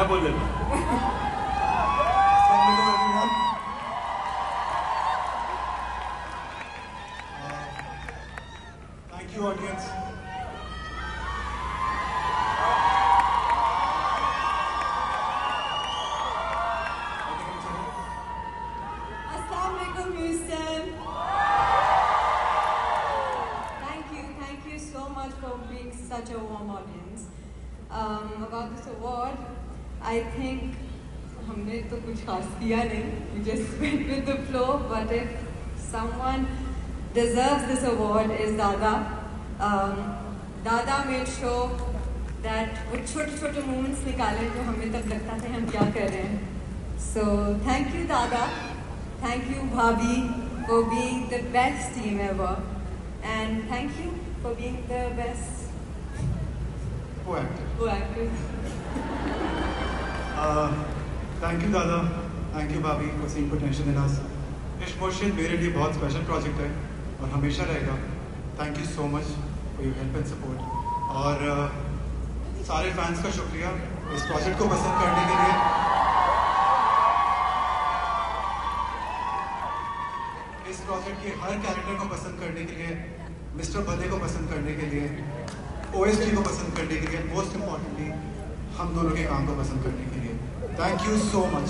मैं बोल लेता हूँ। Thank you audience. Assalamu alaikum, Houston. Thank you so much for being such a warm audience. About this award, I think हमने तो कुछ खास किया नहीं. We just went with the flow. But if someone deserves this award, is Dada. Dada made sure that वो छोटे-छोटे moments निकाले जो हमें तब लगता था हम क्या कर रहे हैं. So thank you, Dada. Thank you, Bhabhi, for being the best team ever. And thank you for being the best co-actors. Thank you दादा, थैंक यू भाभी फॉर सीइंग पोटेंशियल इन अस। इश्क मुर्शिद मेरे लिए बहुत स्पेशल प्रोजेक्ट है और हमेशा रहेगा। Thank you so much for your help and support. और सारे फैंस का शुक्रिया इस प्रोजेक्ट को पसंद करने के लिए। इस प्रोजेक्ट के हर कैरेक्टर को पसंद करने के लिए, मिस्टर भदे को पसंद करने के लिए, OST को पसंद करने के लिए, मोस्ट इम्पॉर्टेंटली हम दोनों के काम को पसंद करने के लिए। Thank you so much.